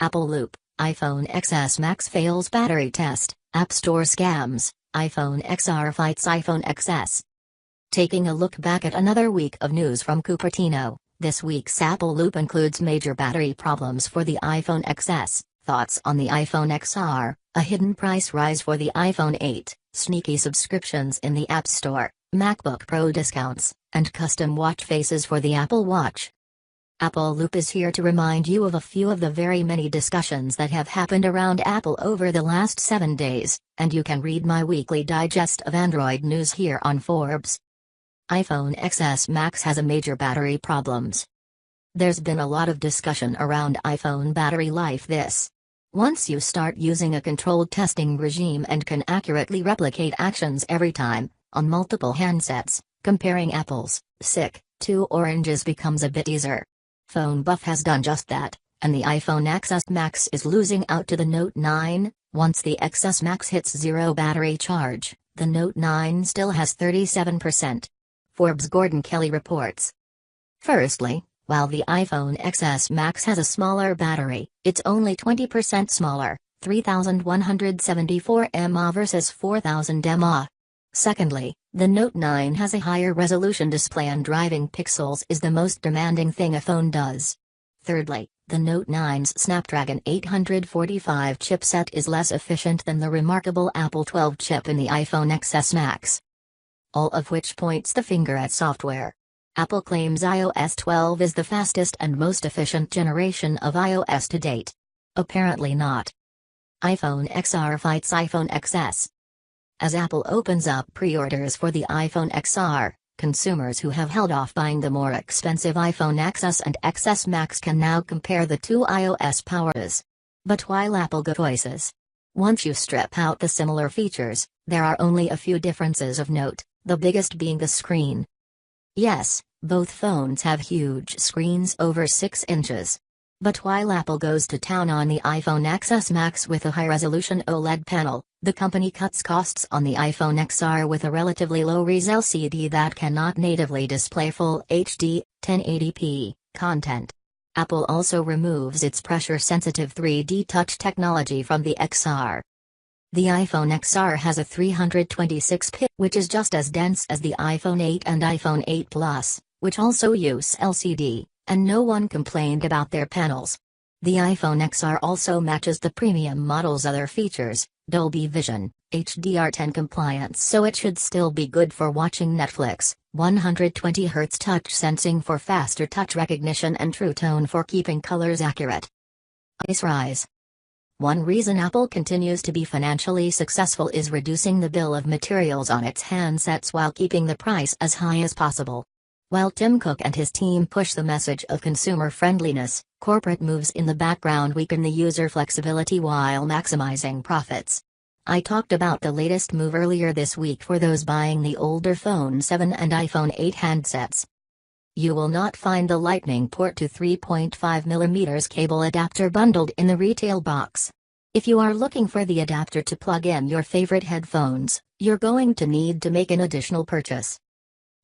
Apple Loop, iPhone XSMax Fails Battery Test, App Store Scams, iPhone XR Fights iPhone XS. Taking a look back at another week of news from Cupertino, this week's Apple Loop includes major battery problems for the iPhone XS, thoughts on the iPhone XR, a hidden price rise for the iPhone 8, sneaky subscriptions in the App Store, MacBook Pro discounts, and custom watch faces for the Apple Watch. Apple Loop is here to remind you of a few of the very many discussions that have happened around Apple over the last 7 days, and you can read my weekly digest of Android news here on Forbes. iPhone XS Max has a major battery problems. There's been a lot of discussion around iPhone battery life. Once you start using a controlled testing regime and can accurately replicate actions every time, on multiple handsets, comparing apples, to oranges becomes a bit easier. Phone Buff has done just that, and the iPhone XS Max is losing out to the Note 9. Once the XS Max hits zero battery charge, the Note 9 still has 37%. Forbes' Gordon Kelly reports. Firstly, while the iPhone XS Max has a smaller battery, it's only 20% smaller, 3,174 mAh versus 4,000 mAh. Secondly, the Note 9 has a higher resolution display and driving pixels is the most demanding thing a phone does. Thirdly, the Note 9's Snapdragon 845 chipset is less efficient than the remarkable Apple 12 chip in the iPhone XS Max. All of which points the finger at software. Apple claims iOS 12 is the fastest and most efficient generation of iOS to date. Apparently not. iPhone XR fights iPhone XS. As Apple opens up pre-orders for the iPhone XR, consumers who have held off buying the more expensive iPhone XS and XS Max can now compare the two iOS powers. But while Apple voices, once you strip out the similar features, there are only a few differences of note, the biggest being the screen. Yes, both phones have huge screens over 6 inches. But while Apple goes to town on the iPhone XS Max with a high-resolution OLED panel, the company cuts costs on the iPhone XR with a relatively low-res LCD that cannot natively display full HD, 1080p content. Apple also removes its pressure-sensitive 3D touch technology from the XR. The iPhone XR has a 326-pip, which is just as dense as the iPhone 8 and iPhone 8 Plus, which also use LCD, and no one complained about their panels. The iPhone XR also matches the premium model's other features, Dolby Vision, HDR10 compliance, so it should still be good for watching Netflix, 120Hz touch sensing for faster touch recognition and True Tone for keeping colors accurate. Price rise. One reason Apple continues to be financially successful is reducing the bill of materials on its handsets while keeping the price as high as possible. While Tim Cook and his team push the message of consumer friendliness, corporate moves in the background weaken the user flexibility while maximizing profits. I talked about the latest move earlier this week for those buying the older iPhone 7 and iPhone 8 handsets. You will not find the Lightning port to 3.5mm cable adapter bundled in the retail box. If you are looking for the adapter to plug in your favorite headphones, you're going to need to make an additional purchase.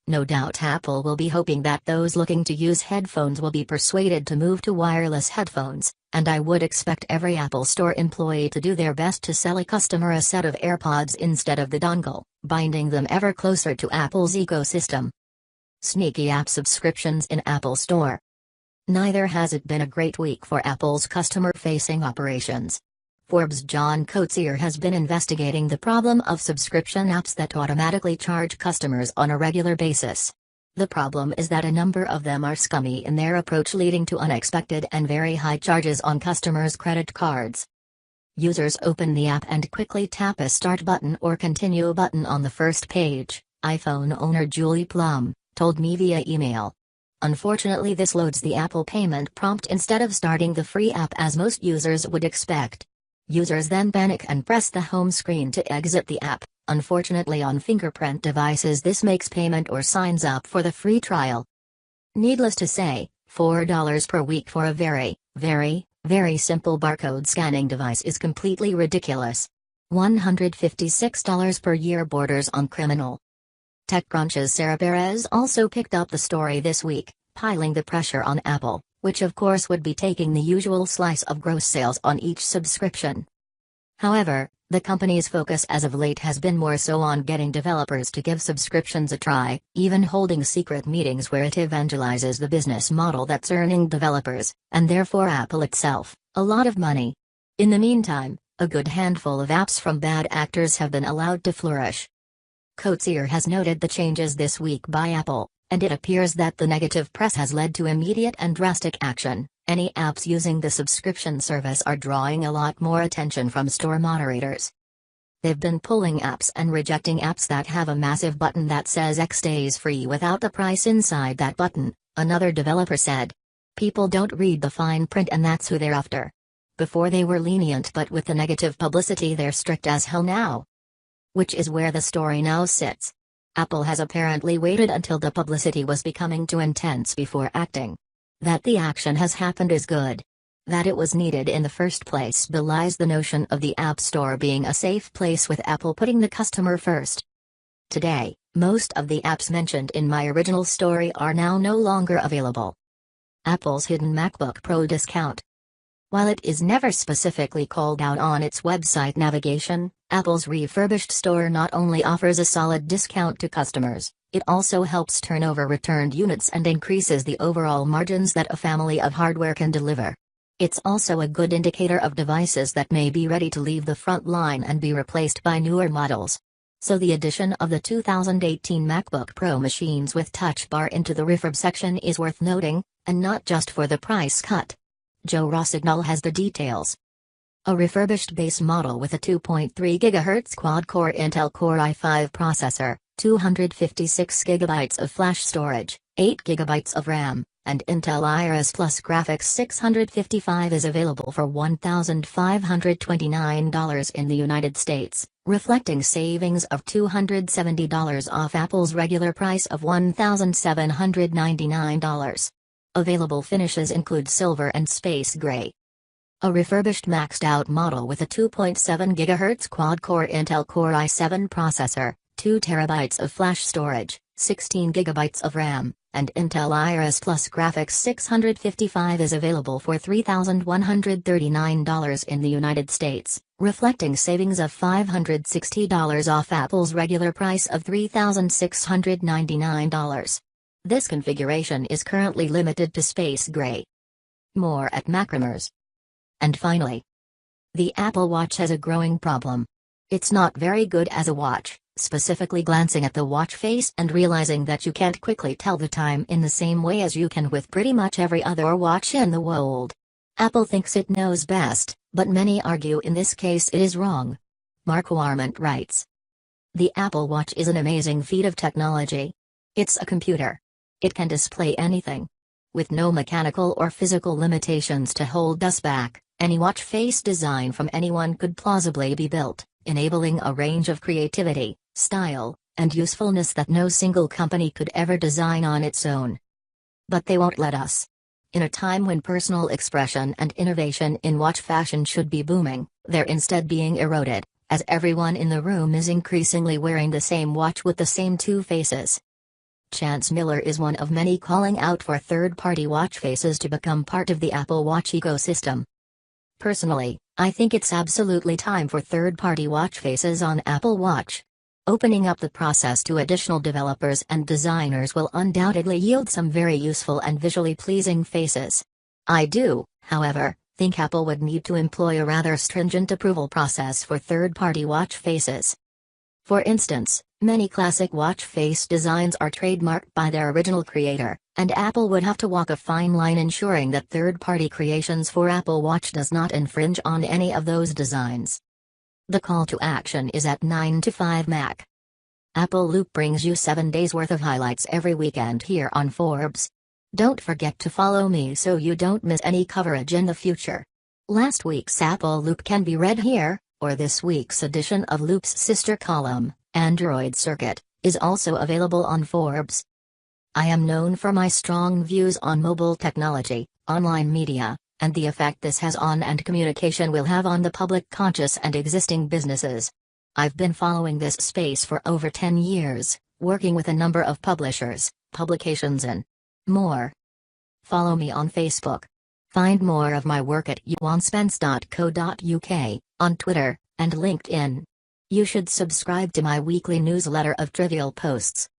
No doubt Apple will be hoping that those looking to use headphones will be persuaded to move to wireless headphones, and I would expect every Apple Store employee to do their best to sell a customer a set of AirPods instead of the dongle, binding them ever closer to Apple's ecosystem. Sneaky app subscriptions in Apple Store. Neither has it been a great week for Apple's customer-facing operations. Forbes' John Coetzee has been investigating the problem of subscription apps that automatically charge customers on a regular basis. The problem is that a number of them are scummy in their approach, leading to unexpected and very high charges on customers' credit cards. Users open the app and quickly tap a Start button or Continue button on the first page, iPhone owner Julie Plum told me via email. Unfortunately, this loads the Apple payment prompt instead of starting the free app as most users would expect. Users then panic and press the home screen to exit the app. Unfortunately, on fingerprint devices this makes payment or signs up for the free trial. Needless to say, $4 per week for a very, very simple barcode scanning device is completely ridiculous. $156 per year borders on criminal. TechCrunch's Sarah Perez also picked up the story this week, piling the pressure on Apple. which of course would be taking the usual slice of gross sales on each subscription. However, the company's focus as of late has been more so on getting developers to give subscriptions a try, even holding secret meetings where it evangelizes the business model that's earning developers, and therefore Apple itself, a lot of money. In the meantime, a good handful of apps from bad actors have been allowed to flourish. Coetzee has noted the changes this week by Apple, and it appears that the negative press has led to immediate and drastic action. Any apps using the subscription service are drawing a lot more attention from store moderators. They've been pulling apps and rejecting apps that have a massive button that says X days free without the price inside that button, another developer said. People don't read the fine print and that's who they're after. Before they were lenient, but with the negative publicity they're strict as hell now. Which is where the story now sits. Apple has apparently waited until the publicity was becoming too intense before acting. That the action has happened is good. That it was needed in the first place belies the notion of the App Store being a safe place with Apple putting the customer first. Today, most of the apps mentioned in my original story are now no longer available. Apple's hidden MacBook Pro discount. While it is never specifically called out on its website navigation, Apple's refurbished store not only offers a solid discount to customers, it also helps turn over returned units and increases the overall margins that a family of hardware can deliver. It's also a good indicator of devices that may be ready to leave the front line and be replaced by newer models. So the addition of the 2018 MacBook Pro machines with Touch Bar into the refurb section is worth noting, and not just for the price cut. Joe Rossignol has the details. A refurbished base model with a 2.3 GHz quad-core Intel Core i5 processor, 256 GB of flash storage, 8 GB of RAM, and Intel Iris Plus graphics 655 is available for $1,529 in the United States, reflecting savings of $270 off Apple's regular price of $1,799. Available finishes include silver and space gray. A refurbished maxed-out model with a 2.7 GHz quad-core Intel Core i7 processor, 2 TB of flash storage, 16 GB of RAM, and Intel Iris Plus graphics 655 is available for $3,139 in the United States, reflecting savings of $560 off Apple's regular price of $3,699. This configuration is currently limited to space gray. More at Macrumors. And finally, the Apple Watch has a growing problem. It's not very good as a watch, specifically glancing at the watch face and realizing that you can't quickly tell the time in the same way as you can with pretty much every other watch in the world. Apple thinks it knows best, but many argue in this case it is wrong. Mark Warmont writes, "The Apple Watch is an amazing feat of technology. It's a computer. It can display anything. With no mechanical or physical limitations to hold us back, any watch face design from anyone could plausibly be built, enabling a range of creativity, style, and usefulness that no single company could ever design on its own. But they won't let us. In a time when personal expression and innovation in watch fashion should be booming, they're instead being eroded, as everyone in the room is increasingly wearing the same watch with the same two faces." Chance Miller is one of many calling out for third-party watch faces to become part of the Apple Watch ecosystem. Personally, I think it's absolutely time for third-party watch faces on Apple Watch. Opening up the process to additional developers and designers will undoubtedly yield some very useful and visually pleasing faces. I do, however, think Apple would need to employ a rather stringent approval process for third-party watch faces. For instance, many classic watch face designs are trademarked by their original creator, and Apple would have to walk a fine line ensuring that third-party creations for Apple Watch does not infringe on any of those designs. The call to action is at 9 to 5 Mac. Apple Loop brings you 7 days worth of highlights every weekend here on Forbes. Don't forget to follow me so you don't miss any coverage in the future. Last week's Apple Loop can be read here, or this week's edition of Loop's sister column, Android Circuit, is also available on Forbes. I am known for my strong views on mobile technology, online media, and the effect this has on and communication will have on the public conscious and existing businesses. I've been following this space for over 10 years, working with a number of publishers, publications and more. Follow me on Facebook. Find more of my work at ewanspence.co.uk, on Twitter, and LinkedIn. You should subscribe to my weekly newsletter of trivial posts.